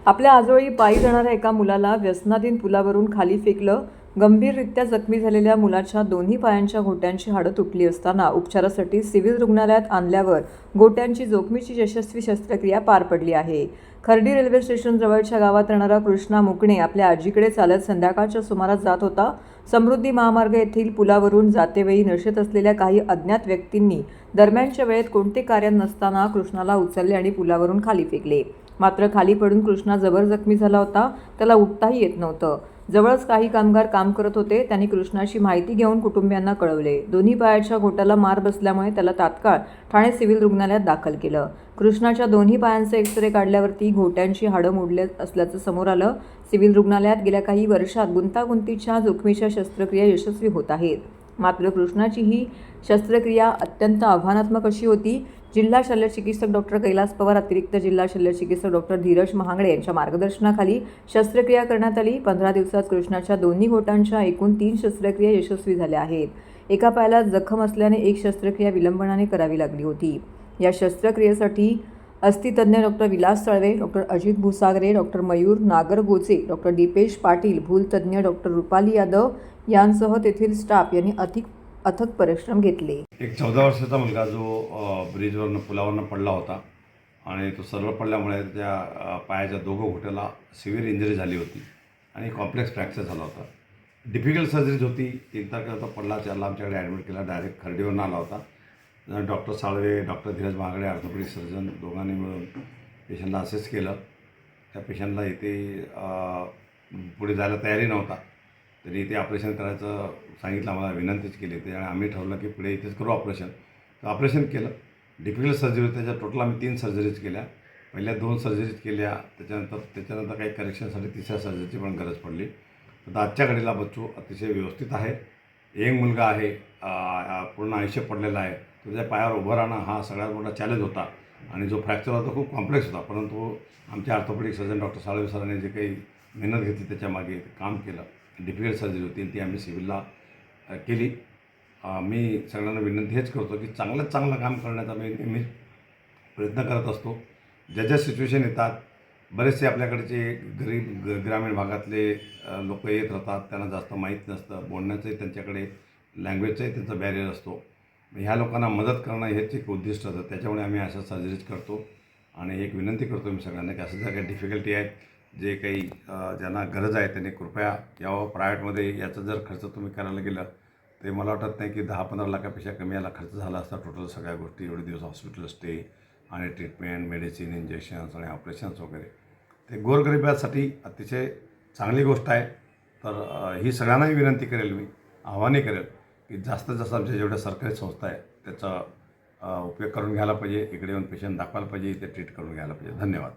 आपल्या आजोळी पायी जाणाऱ्या एका मुलाला व्यसनाधीन पुलावरून खाली फेकलं. गंभीररित्या जखमी झालेल्या मुलाच्या दोन्ही पायांच्या घोट्यांची हाडं तुटली असताना उपचारासाठी सिव्हिल रुग्णालयात आणल्यावर घोट्यांची जोखमीची यशस्वी शस्त्रक्रिया पार पडली आहे. खर्डी रेल्वे स्टेशन जवळच्या गावात राहणारा कृष्णा मुकणे आपल्या आजीकडे चालत संध्याकाळच्या सुमारास जात होता. समृद्धी महामार्ग येथील पुलावरून जातेवेळी नशेत असलेल्या काही अज्ञात व्यक्तींनी दरम्यानच्या वेळेत कोणते कार्य नसताना कृष्णाला उचलले आणि पुलावरून खाली फेकले. मात्र खाली पडून कृष्णा जबर जखमी झाला होता. त्याला उठताही येत नव्हतं. जवळच काही कामगार काम करत होते. त्यांनी कृष्णाची माहिती घेऊन कुटुंबियांना कळवले. दोन्ही पायाच्या घोट्याला मार बसल्यामुळे त्याला तात्काळ ठाणे सिव्हिल रुग्णालयात दाखल केलं. कृष्णाच्या दोन्ही पायांचे एक्सरे काढल्यावरती घोट्यांची हाडं मोडले असल्याचं समोर आलं. सिव्हिल रुग्णालयात गेल्या काही वर्षात गुंतागुंतीच्या जोखमीच्या शस्त्रक्रिया यशस्वी होत आहेत. मात्र कृष्णाची ही शस्त्रक्रिया अत्यंत आव्हानात्मक अशी होती. जिल्हा शल्य चिकित्सक डॉक्टर कैलास पवार, अतिरिक्त जिल्हा शल्य चिकित्सक डॉक्टर धीरज महांगडे यांच्या मार्गदर्शनाखाली शस्त्रक्रिया करण्यात आली. 15 दिवसात कृष्णाच्या दोन्ही घोटांच्या एकूण 3 शस्त्रक्रिया यशस्वी झाल्या आहेत. एका पायाला जखम असल्याने एक शस्त्रक्रिया विलंबाने करावी लागली होती. या शस्त्रक्रियेसाठी अस्थितज्ञ doctor Vilas Talwe, doctor Ajit Bhusagare, doctor Mayur Nagargoje, doctor Dipesh Patil, भूलतज्ञ डॉक्टर रुपाली यादव यांसह तेथील स्टाफ यांनी अथक परिश्रम घेतले. एक 14 वर्षाचा मुलगा जो ब्रिजवरनं पुलावरनं पडला होता आणि तो सरळ पडल्यामुळे त्या पायाच्या दोघं घोट्याला सिव्हिअर इंजरी झाली होती आणि कॉम्प्लेक्स फ्रॅक्चर झाला होता. डिफिकल्ट सर्जरीज होती. एकदा करता पडला, त्याला आमच्याकडे ॲडमिट केला. डायरेक्ट खर्डीवरून आला होता. डॉक्टर साळवे, डॉक्टर धीरज महागडे, ऑर्थोपेडिक सर्जन दोघांनी मिळून पेशंटला असेस केलं. त्या पेशंटला इथे पुढे जायला तयारी नव्हता, तरी इथे ऑपरेशन करायचं सांगितलं, आम्हाला विनंतीच केली होती आणि आम्ही ठरवलं की पुढे इथेच करू ऑपरेशन. तर ऑपरेशन केलं. डिफिकल्ट सर्जरी होती. त्याच्या टोटल आम्ही 3 सर्जरीज केल्या. पहिल्या 2 सर्जरीज केल्या. त्याच्यानंतर काही करेक्शनसाठी 3ऱ्या सर्जरीची पण गरज पडली. तर आजच्या घडीला बच्चू अतिशय व्यवस्थित आहे. यंग मुलगा आहे. पूर्ण आयुष्य पडलेलं आहे. त्याच्या पायावर उभं राहणं हा सगळ्यात मोठा चॅलेंज होता आणि जो फ्रॅक्चर होता खूप कॉम्प्लेक्स होता. परंतु आमच्या ऑर्थोपेडिक सर्जन डॉक्टर साळवे सरांनी जे काही मेहनत घेतली त्याच्यामागे काम केलं. डिफिकल्ट सर्जरी होती ती आम्ही सिव्हिलला केली. मी सगळ्यांना विनंती हेच करतो की चांगल्यात चांगलं काम करण्याचा मी नेहमी प्रयत्न करत असतो. ज्या सिच्युएशन येतात, बरेचसे आपल्याकडचे गरीब ग्रामीण भागातले लोक येत राहतात. त्यांना जास्त माहीत नसतं. बोलण्याचंही त्यांच्याकडे लँग्वेजचाही त्यांचा बॅरियर असतो. ह्या लोकांना मदत करणं हेच एक उद्दिष्ट असतं. त्याच्यामुळे आम्ही अशा सर्जरीज करतो आणि एक विनंती करतो मी सगळ्यांना की असं ज्या काही डिफिकल्टी आहेत, जे काही ज्यांना गरज आहे त्यांनी कृपया यावं. प्रायव्हेटमध्ये याचा जर खर्च तुम्ही करायला गेलं ते मला वाटत नाही की 10-15 लाखापेक्षा कमी याला खर्च झाला असता. टोटल सगळ्या गोष्टी, एवढे दिवस हॉस्पिटल स्टे आणि ट्रीटमेंट, मेडिसिन, इंजेक्शन्स आणि ऑपरेशन्स वगैरे, ते गोरगरिबासाठी अतिशय चांगली गोष्ट आहे. तर ही सगळ्यांनाही विनंती करेल, मी आव्हानही करेल की जास्तीत जास्त आमच्या जेवढ्या सरकारी संस्था आहे त्याचा उपयोग करून घ्यायला पाहिजे. इकडे येऊन पेशंट दाखवायला पाहिजे, इथे ट्रीट करून घ्यायला पाहिजे. धन्यवाद.